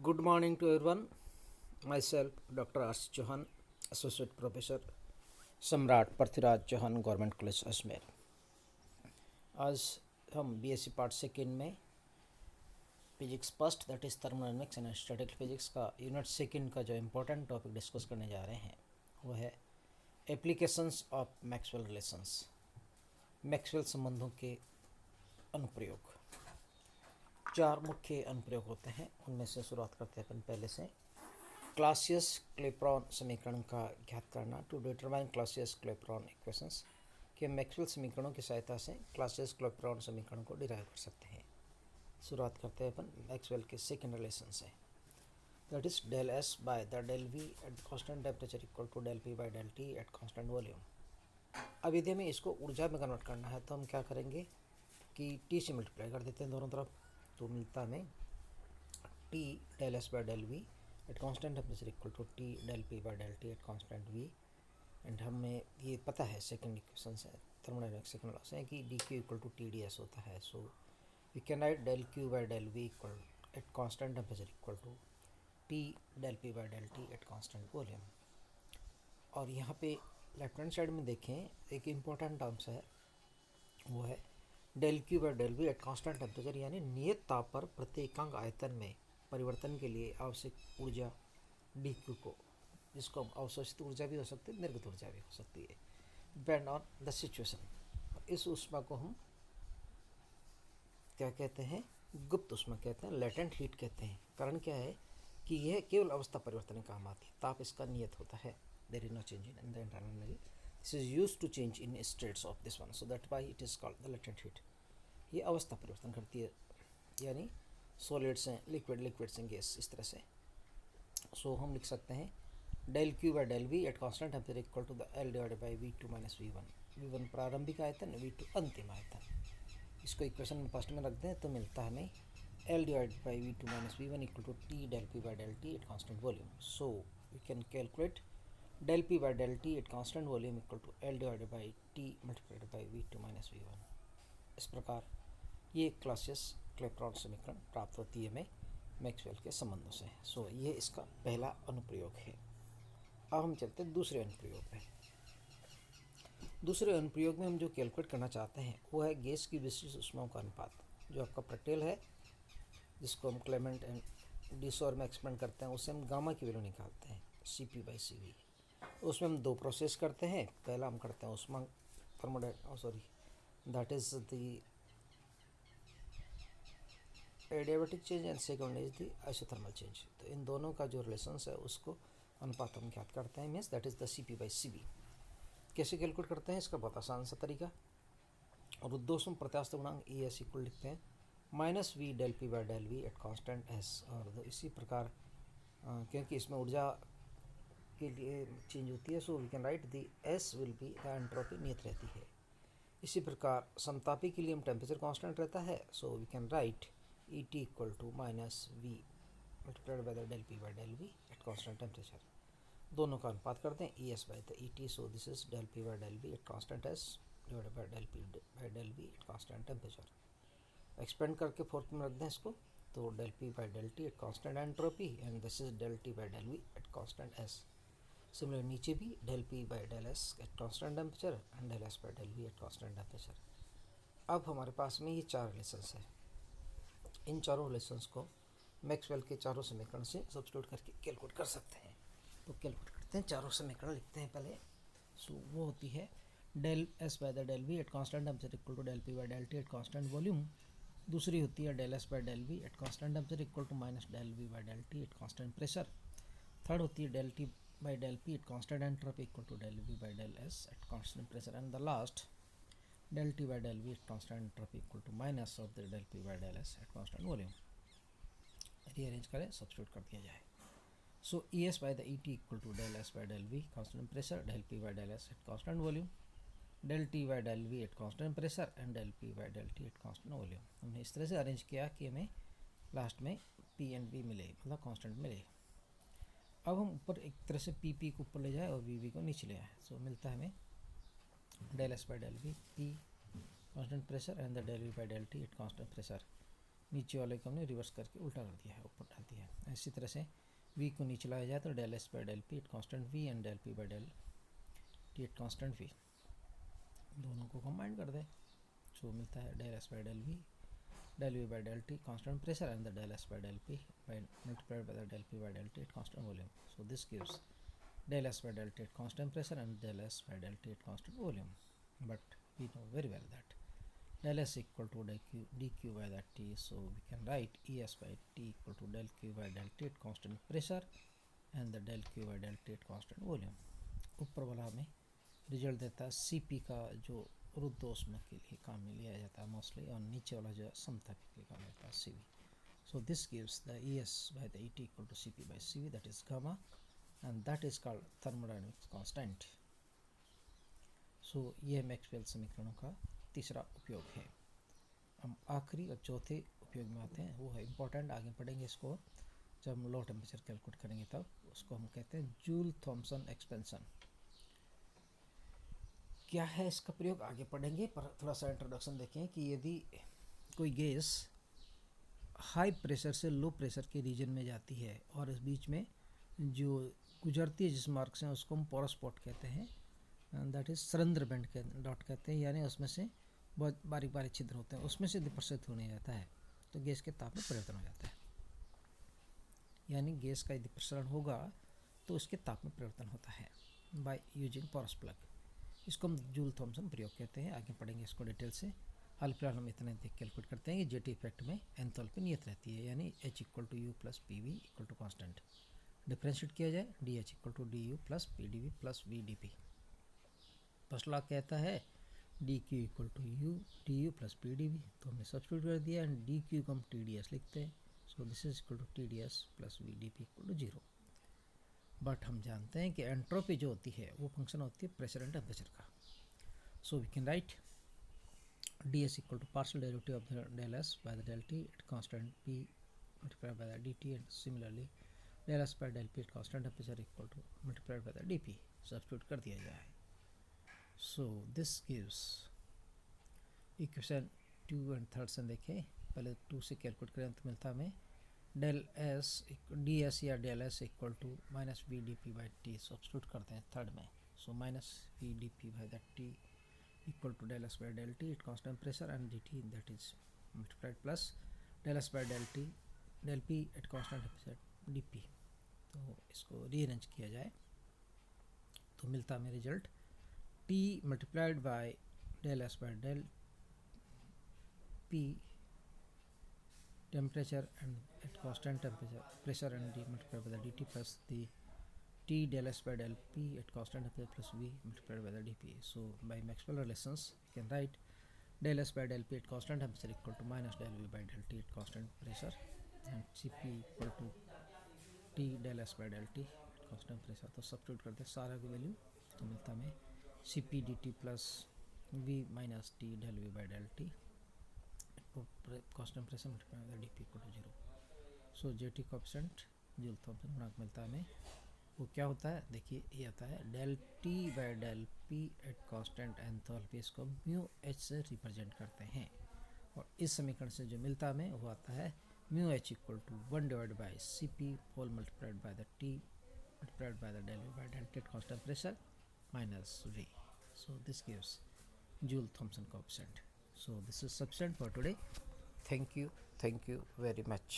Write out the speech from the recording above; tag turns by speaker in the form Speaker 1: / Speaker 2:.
Speaker 1: Good morning to everyone. Myself, Dr. R. C. Chauhan, Associate Professor, सम्राट Prithviraj Chauhan government college Ajmer. आज हम BSc part second में physics first that is thermodynamics and static physics का unit second का जो important topic discuss करने जा रहे हैं वो है applications of Maxwell relations, Maxwell संबंधों के अनुप्रयोग। चार मुख्य अनुप्रयोग होते हैं, उनमें से शुरुआत करते हैं अपन पहले से। क्लासियस क्लेप्रॉन समीकरण का ज्ञात करना, to determine Clausius Clapeyron equations, कि मैक्सवेल समीकरणों की सहायता से क्लासियस क्लेप्रॉन समीकरण को डिराइव कर सकते हैं। शुरुआत करते हैं अपन मैक्सवेल के सेकेंड रिलेशन से, that is del S by the del V at constant temperature equal to del P by del T at constant volume. अब यदि हमें इसको ऊर्जा में कन्वर्ट करना है तो हम क्या करेंगे कि टी से मल्टीप्लाई कर देते हैं दोनों तरफ, तो मिलता हमें T del S by del V at constant temperature equal to T del P by del T at constant V. And हमें ये पता है सेकेंड इक्वेशन से, थर्मोडायनेमिक्स सेकेंड लॉ से, कि d Q equal to T d S होता है। So we can write del Q by del V equal at constant temperature equal to T del P by del T at constant volume. और यहाँ पे left hand side में देखें, एक important terms है, वो है del Q by del V at constant temperature, यानी नियत ताप पर प्रत्येकांक आयतन में परिवर्तन के लिए आवश्यक ऊर्जा डी क्यू को, जिसको हम अवशोषित ऊर्जा भी हो सकती है, निर्गत ऊर्जा भी हो सकती है, डिपेंड ऑन द सिचुएशन। इस ऊष्मा को हम क्या कहते हैं, गुप्त ऊष्मा कहते हैं, लेटेंट हीट कहते हैं। कारण क्या है कि यह केवल अवस्था परिवर्तन में काम आती है, ताप इसका नियत होता है, there is no change in the internal energy, this is used to change in states of this one, so that why it is called the latent heat. ये अवस्था परिवर्तन करती है, यानी सॉलिड से लिक्विड, लिक्विड से गैस, इस तरह से। सो हम लिख सकते हैं del Q by del V at constant temperature equal to the L divided by V two minus V one. V one प्रारंभिक आयतन, वी टू अंतिम आयतन। इसको इक्वेशन में फर्स्ट में रख दें तो मिलता है हमें L divided by V two minus V one equal to T del P by del T at constant volume. So we can calculate del P by del T at constant volume equal to L divided by T multiplied by V two minus V one. इस प्रकार ये Clausius Clapeyron समीकरण प्राप्त होती है हमें Maxwell के संबंधों से। सो ये इसका पहला अनुप्रयोग है। अब हम चलते हैं दूसरे अनुप्रयोग में। दूसरे अनुप्रयोग में हम जो कैलकुलेट करना चाहते हैं वो है गैस की विशिष्ट ऊष्माओं का अनुपात, जो आपका प्रटेल है, जिसको हम क्लेमेंट एंड डिसोर में एक्सपेंड करते हैं, उससे हम गामा की वैल्यू निकालते हैं, C P by C V. उसमें हम दो प्रोसेस करते हैं। पहला हम करते हैं ऊष्मा that is the adiabatic change and second is the isothermal change. तो इन दोनों का जो रिलेशंस है उसको अनुपात हम ज्ञात करते हैं, means that is the C P by C V. कैसे कैलकुलेट करते हैं, इसका बहुत आसान सा तरीका। और उद्दोषम प्रत्यास्थ गुणांक ई एस इक्वल लिखते हैं minus V del P by del V at constant S. और इसी प्रकार क्योंकि इसमें ऊर्जा के लिए चेंज होती है, so we can write the S will be the entropy, नियत रहती है। इसी प्रकार समतापी के लिए हम टेम्परेचर कांस्टेंट रहता है, so we can write E T equal to minus V multiplied by the del P by del V at constant temperature. दोनों का अनुपात करते हैं E S by the E T, so this is del P by del V at constant S divided by del P by del V at constant temperature. Expand करके fourth में रख दें इसको, तो del P by del T at constant entropy and this is del T by del V at constant S. Similar नीचे भी del P by del S at constant temperature and del S by del V at constant temperature. अब हमारे पास में ये चार relations है। इन चारों relations को मैक्सवेल के चारों समीकरण से सब्स्टिट्यूट करके कैलकुलेट कर सकते हैं। तो कैलकुलेट करते हैं, चारों समीकरण लिखते हैं पहले। सो वो होती है del S by the del V at constant temperature equal to del P by del T at constant volume. दूसरी होती है del S by del V at constant temperature equal to minus del V by del T at constant pressure. Third होती है del T by del P at constant entropy equal to del V by del S at constant pressure, and the last del T by del V at constant entropy equal to minus of the del P by del S at constant volume। Rearrange करें, substitute कर दिया जाए। So E S by the E T equal to del S by del V constant pressure, del P by del S at constant volume, del T by del V at constant pressure and del P by del T at constant volume. हमने इस तरह से arrange किया कि हमें last में P and we मिले, मतलब कॉन्स्टेंट मिले। अब हम ऊपर एक तरह से पी पी को ऊपर ले जाए और वी वी को नीचे ले आए, सो मिलता है हमें del S by del V P constant pressure and the del V by del T at constant pressure. नीचे वाले को हमने रिवर्स करके उल्टा कर दिया है, ऊपर डाल दिया है, इसी तरह से v को नीचे लाया जाए तो del S by del P at constant v and del P by del T at constant v, दोनों को कंबाइन कर दें, सो मिलता है del S by del v by del T constant pressure and the del S by del P by multiplied by the del P by del T at constant volume. So this gives del S by del T at constant pressure and del S by del T at constant volume. But we know very well that del S equal to dq by that T, so we can write ES by T equal to del Q by del T at constant pressure and the del Q by del T at constant volume. ऊपर वाला हमें result देता है CP का जो रुद्धोष्म के लिए काम में लिया जाता है मोस्टली, और नीचे वाला जो समताप के लिए काम लेता है CV. So this gives the ES by the ET equal to CP by CV, that is gamma, and that is called thermodynamics constant. So ये मैक्सवेल समीकरणों का तीसरा उपयोग है. हम आखिरी और चौथे उपयोग में आते हैं, वो है इम्पोर्टेंट, आगे पढ़ेंगे इसको जब हम लो टेम्परेचर कैलकुलेट करेंगे, तब उसको हम कहते हैं जूल थॉमसन एक्सपेंशन. क्या है इसका प्रयोग आगे पढ़ेंगे, पर थोड़ा सा इंट्रोडक्शन देखें कि यदि कोई गैस हाई प्रेशर से लो प्रेशर के रीजन में जाती है और इस बीच में जो गुजरती है जिस मार्ग से उसको हम पोरस स्पॉट कहते हैं, दैट इज सरंध्र बेंड के डॉट कहते हैं, यानी उसमें से बहुत बारीक बारीक छिद्र होते हैं, उसमें से प्रसारित होने जाता है तो गैस के ताप में परिवर्तन हो जाता है. यानी गैस का यदि प्रसारण होगा तो उसके ताप में परिवर्तन होता है बाय यूजिंग पोरस प्लग. इसको हम जूल थॉमसन प्रयोग कहते हैं. आगे पढ़ेंगे इसको डिटेल से. हाल फिलहाल हम इतने देख कैलकुलेट करते हैं कि जेटी इफेक्ट में एंथैल्पी नियत रहती है, यानी H equal to U plus P V equal to constant. Differentiate किया जाए d H equal to d U plus P d V plus V d P. First law कहता है d Q equal to U d U plus P d V, तो हमने substitute कर दिया and D Q को हम T d S लिखते हैं. So this is equal to T d S plus V d P equal to 0. But हम जानते हैं कि एंट्रोपी जो होती है वो फंक्शन होती है प्रेशर एंड टेम्परेचर का. So we can write ds equal to partial derivative of the del S by the del T at constant P multiplied by the dt, and similarly del S by del P at constant temperature equal to multiplied by the dP. Substitute कर दिया जाए. So this gives equation 2 and 3 से देखें, पहले 2 से calculate करें तो मिलता हमें del S ds या del S equal to minus v dp by t. Substitute करते हैं थर्ड में. So minus v dp by the t equal to del S by del T at constant pressure and dt, that is multiplied plus del S by del T del P at constant temperature dP. तो इसको rearrange किया जाए तो मिलता है result T multiplied by del S by del P temperature and at constant temperature pressure and d multiplied by the dt plus the T del S by del P at constant temperature plus V multiplied by the dP. So by Maxwell relations we can write del S by del P at constant temperature equal to minus del V by del T at constant pressure, and Cp equal to T del S by del T at constant pressure. तो substitute करते हैं सारा की value, तो मिलता हमें Cp dt plus V minus T del V by del T constant pressure multiplied by the dP equal to 0. So JT coefficient Joule Thomson गुणांक मिलता है हमें. वो क्या होता है देखिए, ये आता है del T by del P at constant enthalpy, इसको म्यू एच से रिप्रेजेंट करते हैं. और इस समीकरण से जो मिलता है हमें वो आता है mu H equal to 1 divide by C P whole multiplied by the T multiplied by the del V by del T at constant pressure minus V. So this gives Joule Thomson coefficient. So this is sufficient for today. Thank you very much.